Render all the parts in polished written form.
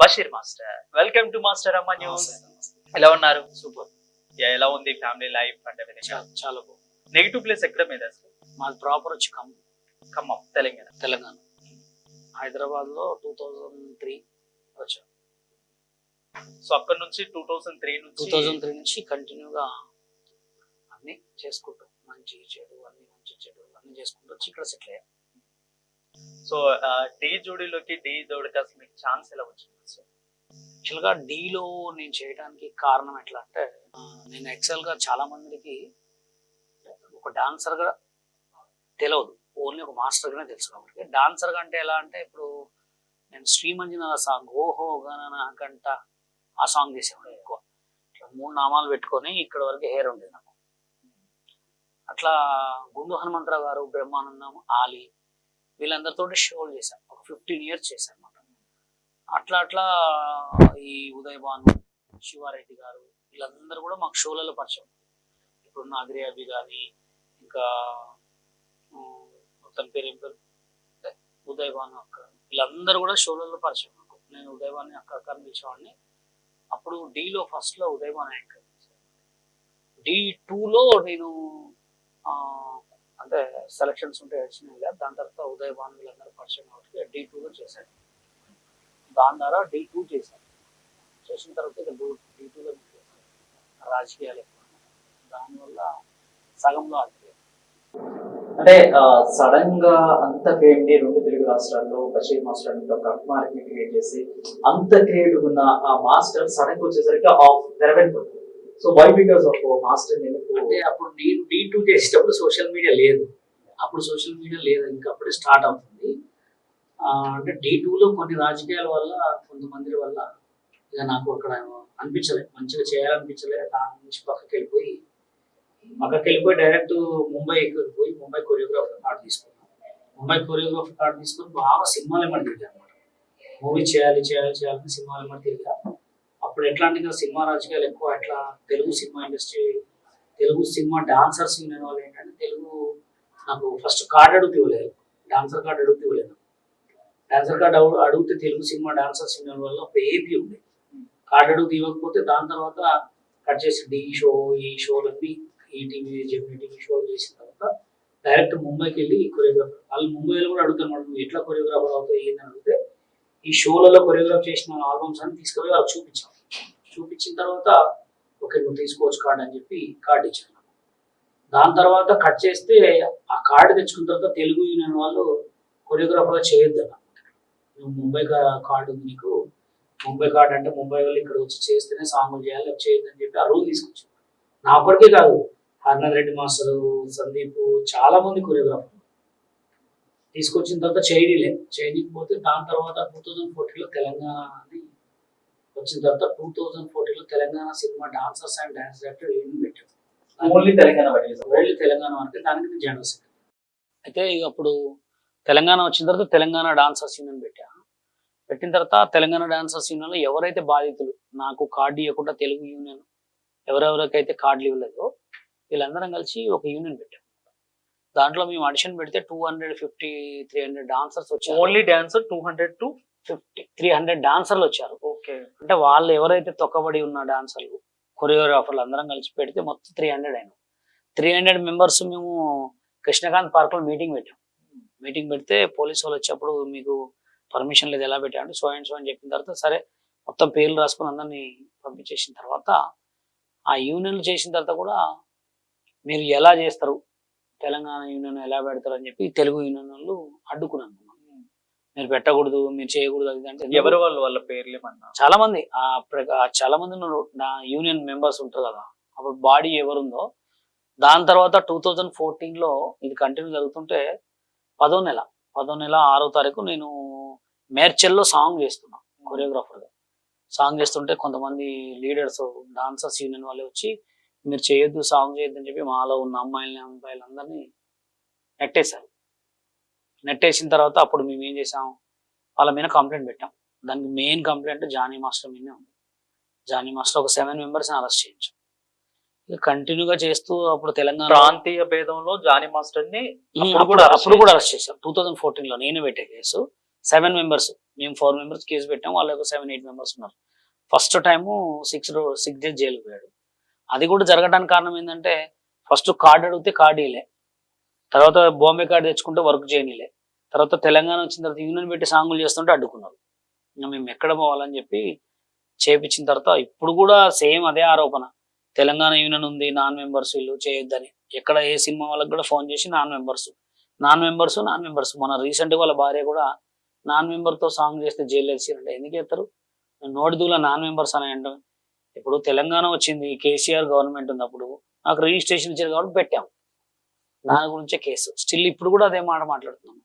Basheer master. Welcome to master Amma news. ఎలా ఉన్నారు? Super. ఎలా ఉంది ఫ్యామిలీ లైఫ్ అంటే చాలా బాగుంది. నెగిటివ్ ప్లేస్ ఎక్కడ మీద అసలు? మాది ప్రాపర్ వచ్చి ఖమ్మం తెలంగాణ. హైదరాబాద్ లో 2003 వచ్చాను. సో అక్కడ నుంచి 2003 నుంచి కంటిన్యూగా అన్ని చేసుకుంటూ మంచి చెడు అన్ని చేసుకుంటూ వచ్చి ఇక్కడ సెటిల్ అయ్యాను. సో డి జోడీలోకి డి జోడికి అసలు మీకు ఛాన్స్ ఎలా వచ్చింది? యాక్చువల్గా డీలో నేను చేయడానికి కారణం ఎట్లా అంటే, నేను యాక్చువల్గా చాలా మందికి ఒక డాన్సర్గా తెలియదు, ఓన్లీ ఒక మాస్టర్గానే తెలుసు. కాబట్టి డాన్సర్గా అంటే ఎలా అంటే, ఇప్పుడు నేను శ్రీమంజన సాంగ్ ఓహో గణ గంట ఆ సాంగ్ చేసేవాడు ఎక్కువ. ఇట్లా 3 నామాలు పెట్టుకొని ఇక్కడ వరకు హెయిర్ ఉండేది నాకు. అట్లా గుండు హనుమంతరావు గారు, బ్రహ్మానందం, ఆలీ వీళ్ళందరితో షోలు చేశాను. ఒక 15 years చేశాను అనమాట. అట్లా ఈ ఉదయ్ భాను, శివారెడ్డి గారు వీళ్ళందరూ కూడా మాకు షోలలో పరిచయం. ఇప్పుడు నాగరి అభి కానీ, ఇంకా మొత్తం పేరు ఏం పేరు ఉదయ్ భాను అక్క, వీళ్ళందరూ కూడా షోలలో పరిచయం నాకు. నేను ఉదయ్ భాను అక్క అని పిలిచేవాడిని. అప్పుడు డీలో ఫస్ట్లో ఉదయ్ భాను యాంకర్, D2లో నేను అంటే సెలక్షన్స్ ఉంటే వచ్చినాయి కదా, దాని తర్వాత ఉదయ్ భాను వీళ్ళందరూ పరిచయం కాబట్టి D2లో చేశాను. దాని ద్వారా D2 చేశాను. చేసిన తర్వాత ఇక D2లో రాజకీయాలు ఎక్కువ, దానివల్ల సగంలో ఆగిపోయాను. అంటే సడన్ గా అంత క్రియేట్ 2 తెలుగు రాష్ట్రాల్లో బషీర్ మాస్టర్ ఒక అభిమానిని క్రియేట్ చేసి అంత క్రియేటివ్ ఉన్న ఆ మాస్టర్ సడన్ గా వచ్చేసరికి ఆఫ్ తెరవెళ్ళిపోతుంది. So why because of master అంటే అప్పుడు నేను D2 చేసేటప్పుడు సోషల్ మీడియా లేదు. ఇంకా అప్పుడే స్టార్ట్ అవుతుంది. అంటే D2లో కొన్ని రాజకీయాల వల్ల, కొంతమంది వల్ల ఇక నాకు అక్కడ అనిపించలేదు, మంచిగా చేయాలనిపించలేదు. దాని నుంచి పక్కకి వెళ్ళిపోయి డైరెక్ట్ ముంబైకి పోయి ముంబై కొరియోగ్రాఫర్ కార్డు తీసుకుని బాగా సినిమాలు ఏమని తిరిగా అనమాట. మూవీ చేయాలి సినిమాలు ఏమని తిరిగా. అప్పుడు ఎట్లాంటి సినిమా రాజకీయాలు ఎక్కువ. అట్లా Telugu cinema industry, Telugu cinema dancers union వాళ్ళు ఏంటంటే, తెలుగు నాకు ఫస్ట్ కార్డు అడుగుతూ ఇవ్వలేదు, డాన్సర్ కార్డు అడుగుతూ ఇవ్వలేదు. డాన్సర్ కార్డు అడిగితే తెలుగు సినిమా డాన్సర్స్ యూనియన్ వల్ల ఒక ఏపీ ఉంది, కార్డు అడుగుతూ ఇవ్వకపోతే దాని తర్వాత కట్ చేసి డి షో, ఈ షోలన్నీ ఈటీవీ, జెమినీ టీవీ షోలు చేసిన తర్వాత డైరెక్ట్ ముంబైకి వెళ్ళి కొరియోగ్రాఫర్ వాళ్ళు ముంబైలో కూడా అడుగుతారు, నువ్వు ఎట్లా కొరియోగ్రాఫర్ అవుతావు ఏందని అడిగితే, ఈ షోలలో కొరియోగ్రాఫ్ చేసిన ఆల్బమ్స్ అని తీసుకుపోయి వాళ్ళకి చూపించిన తర్వాత ఓకే నువ్వు తీసుకోవచ్చు కార్డు అని చెప్పి కార్డు ఇచ్చాను. దాని తర్వాత కట్ చేస్తే ఆ కార్డు తెచ్చుకున్న తర్వాత తెలుగు యూనియన్ వాళ్ళు కొరియోగ్రాఫర్గా చేయొద్దు అన్న, నువ్వు ముంబై కార్డు ఉంది నీకు, ముంబై కార్డు అంటే ముంబై వాళ్ళు ఇక్కడ వచ్చి చేస్తేనే సాంగులు చేయాలి, చేయొద్దు అని చెప్పి ఆ రూల్ తీసుకొచ్చాను. నా ఒక్కడికే కాదు, హర్నాథ్ రెడ్డి మాస్టరు, సందీప్, చాలా మంది కొరియోగ్రాఫర్లు తీసుకొచ్చిన తర్వాత చేయకపోతే దాని తర్వాత 2014లో తెలంగాణ అని వచ్చిన తర్వాత 2014లో Telangana cinema dancers and dance director union పెట్టారు. ఓన్లీ తెలంగాణ అంటే దానికి నేను జనరల్ సెక్రటరీ. అయితే అప్పుడు తెలంగాణ వచ్చిన తర్వాత తెలంగాణ డాన్సర్స్ యూనియన్ పెట్టిన తర్వాత తెలంగాణ డాన్సర్స్ యూనియన్లో ఎవరైతే బాధితులు, నాకు కార్డు ఇవ్వకుండా తెలుగు యూనియన్ ఎవరెవరికైతే కార్డులు ఇవ్వలేదో వీళ్ళందరం కలిసి ఒక యూనియన్ పెట్టాం. దాంట్లో మేము ఆడిషన్ పెడితే 250-300 డాన్సర్స్ వచ్చారు. ఓన్లీ డాన్సర్ 200 to 300 డాన్సర్లు వచ్చారు. ఓకే, అంటే వాళ్ళు ఎవరైతే తొక్కబడి ఉన్న డాన్సర్లు, కొరియోగ్రాఫర్లు అందరం కలిసి పెడితే మొత్తం 300 అయినాం. 300 మెంబర్స్ మేము కృష్ణకాంత్ పార్క్లో మీటింగ్ పెడితే పోలీసు వాళ్ళు వచ్చేప్పుడు మీకు పర్మిషన్ లేదు ఎలా పెట్టామంటే సో అండ్ సో అని చెప్పిన తర్వాత సరే మొత్తం పేర్లు రాసుకుని అందరినీ పంపించేసిన తర్వాత ఆ యూనియన్లు చేసిన తర్వాత కూడా మీరు ఎలా చేస్తారు, తెలంగాణ యూనియన్ ఎలా పెడతారు అని చెప్పి తెలుగు యూనియన్ వాళ్ళు అడ్డుకున్నాను. మీరు పెట్టకూడదు, మీరు చేయకూడదు అది అంటే ఎవరు వాళ్ళ పేర్లు ఏమన్నా చాలా మంది నా యూనియన్ మెంబర్స్ ఉంటారు కదా, అప్పుడు బాడీ ఎవరుందో. దాని తర్వాత 2014లో ఇది కంటిన్యూ జరుగుతుంటే 10వ నెల 6వ తారీఖు నేను మేర్చెల్లో సాంగ్ చేస్తున్నా కొరియోగ్రాఫర్గా. సాంగ్ చేస్తుంటే కొంతమంది లీడర్స్ డాన్సర్స్ యూనియన్ వాళ్ళే వచ్చి మీరు చేయొద్దు, సాంగ్ చేయొద్దు అని చెప్పి మాలో ఉన్న అమ్మాయిలందరినీ నెట్టేసిన తర్వాత అప్పుడు మేము ఏం చేసాం, వాళ్ళ మీద కంప్లైంట్ పెట్టాం. దానికి మెయిన్ కంప్లైంట్ జానీ మాస్టర్ మీదే ఉంది. జానీ మాస్టర్ ఒక 7 మెంబర్స్ని అరెస్ట్ చేయించాం. కంటిన్యూగా చేస్తూ అప్పుడు తెలంగాణ ప్రాంతీయ భేదంలో జానీ మాస్టర్ ని అప్పుడు కూడా అరెస్ట్ చేశాం. 2014లో నేను పెట్టే కేసు 7 మెంబర్స్ మేము 4 మెంబర్స్ కేసు పెట్టాం, వాళ్ళు ఒక 7-8 మెంబర్స్ ఉన్నారు. ఫస్ట్ టైము 6 డేస్ జైలుకి పోయాడు. అది కూడా జరగడానికి కారణం ఏంటంటే ఫస్ట్ కార్డు అడిగితే కార్డు ఇలే, తర్వాత బాంబే కార్డు తెచ్చుకుంటే వర్క్ చేయనిలే, తర్వాత తెలంగాణ వచ్చిన తర్వాత యూనియన్ పెట్టి సాంగులు చేస్తుంటే అడ్డుకున్నారు. ఇంకా మేము ఎక్కడ పోవాలని చెప్పి చేపించిన తర్వాత ఇప్పుడు కూడా సేమ్ అదే ఆరోపణ, తెలంగాణ యూనియన్ ఉంది, నాన్ మెంబర్స్ వీళ్ళు చేయొద్దని. ఎక్కడ ఏ సినిమా వాళ్ళకి కూడా ఫోన్ చేసి నాన్ మెంబర్స్ మన రీసెంట్గా వాళ్ళ భార్య కూడా నాన్ మెంబర్తో సాంగ్ చేస్తే జైలు వేసిరంటే ఎందుకు చేస్తారు? నోటిదూల నాన్ మెంబర్స్ అని అంటాం. ఇప్పుడు తెలంగాణ వచ్చింది, కేసీఆర్ గవర్నమెంట్ ఉన్నప్పుడు నాకు రిజిస్ట్రేషన్ ఇచ్చారు కాబట్టి పెట్టాం, దాని గురించే కేసు. స్టిల్ ఇప్పుడు కూడా అదే మాట మాట్లాడుతున్నాం,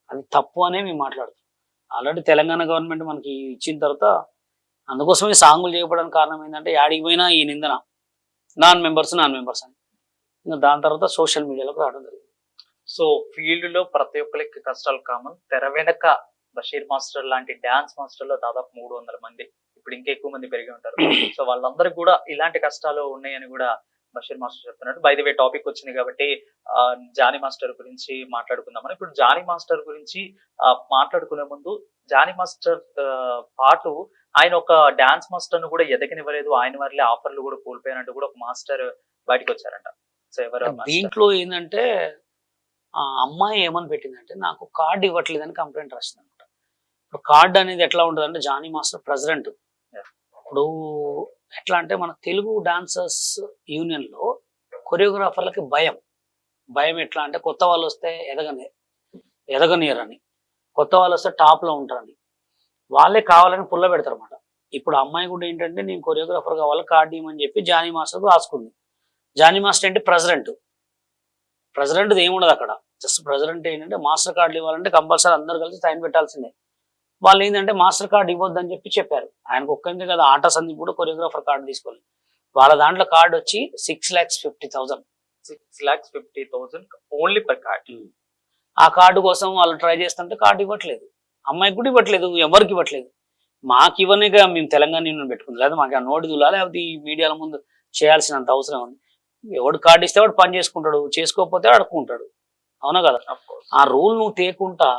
అది తప్పు అనే మేము మాట్లాడుతున్నాం. ఆల్రెడీ తెలంగాణ గవర్నమెంట్ మనకి ఇచ్చిన తర్వాత అందుకోసమే సాంగులు చేయకపోవడానికి కారణం ఏంటంటే యాడికి పోయినా ఈ నిందన నాన్ మెంబర్స్ అని. ఇంకా దాని తర్వాత సోషల్ మీడియాలోకి రావడం జరిగింది. సో ఫీల్డ్ లో ప్రతి ఒక్కరికి కష్టాలు కామన్. తెర వెనక బషీర్ మాస్టర్ లాంటి డాన్స్ మాస్టర్లో దాదాపు 300 మంది, ఇప్పుడు ఇంకా ఎక్కువ మంది పెరిగి ఉంటారు. సో వాళ్ళందరికీ కూడా ఇలాంటి కష్టాలు ఉన్నాయని కూడా బషీర్ మాస్టర్ చెప్తున్నట్టు. బై ది వే టాపిక్ వచ్చింది కాబట్టి జానీ మాస్టర్ గురించి మాట్లాడుకుందామని. ఇప్పుడు జానీ మాస్టర్ గురించి మాట్లాడుకునే ముందు, జానీ మాస్టర్ పాటు ఆయన ఒక డాన్స్ మాస్టర్ ను కూడా ఎదగనివ్వలేదు, ఆయన వల్లే ఆఫర్లు కూడా కోల్పోయారంటూ కూడా ఒక మాస్టర్ బయటకు వచ్చారంట. సో ఎవరు దీంట్లో ఏంటంటే ఆ అమ్మాయి ఏమని పెట్టిందంటే నాకు కార్డు ఇవ్వట్లేదని కంప్లైంట్ రాసింది అనమాట. ఇప్పుడు కార్డు అనేది ఎట్లా ఉంటుంది అంటే జానీ మాస్టర్ ప్రెసిడెంట్. ఇప్పుడు ఎట్లా అంటే మన తెలుగు డాన్సర్స్ యూనియన్ లో కొరియోగ్రాఫర్లకి భయం ఎట్లా అంటే కొత్త వాళ్ళు వస్తే ఎదగనియరని, కొత్త వాళ్ళు వస్తే టాప్ లో ఉంటారని, వాళ్ళే కావాలని పుల్ల పెడతారు అనమాట. ఇప్పుడు అమ్మాయి కూడా ఏంటంటే నేను కొరియోగ్రాఫర్ కావాలి కార్డు ఇవ్వమని చెప్పి జానీ మాస్టర్ రాసుకుంది. జానీ మాస్టర్ అంటే ప్రెసిడెంట్ ఏముండదు అక్కడ, జస్ట్ ప్రెసిడెంట్ ఏంటంటే మాస్టర్ కార్డులు ఇవ్వాలంటే కంపల్సరీ అందరు కలిసి సైన్ పెట్టాల్సిందే. వాళ్ళు ఏంటంటే మాస్టర్ కార్డు ఇవ్వద్దని చెప్పారు. ఆయనకు ఒక్కరికే కదా, ఆట సందీప్ కూడా కొరియోగ్రాఫర్ కార్డు తీసుకోవాలి. వాళ్ళ దాంట్లో కార్డు వచ్చి 6,50,000 ఓన్లీ పర్ కార్డ్. ఆ కార్డు కోసం వాళ్ళు ట్రై చేస్తుంటే కార్డు ఇవ్వట్లేదు, అమ్మాయికి కూడా ఇవ్వట్లేదు, ఎవరికి ఇవ్వట్లేదు. మాకు ఇవ్వనిగా మేము తెలంగాణ యూనియన్ పెట్టుకుంది, లేదా మాకు ఆ నోటి దులా లేకపోతే ఈ మీడియాల ముందు చేయాల్సినంత అవసరం ఉంది. ఎవడు కార్డు ఇస్తే వాడు పని చేసుకుంటాడు, చేసుకోకపోతే అడుక్కుంటాడు, అవునా కదా? ఆ రూల్ నువ్వు తేకుండా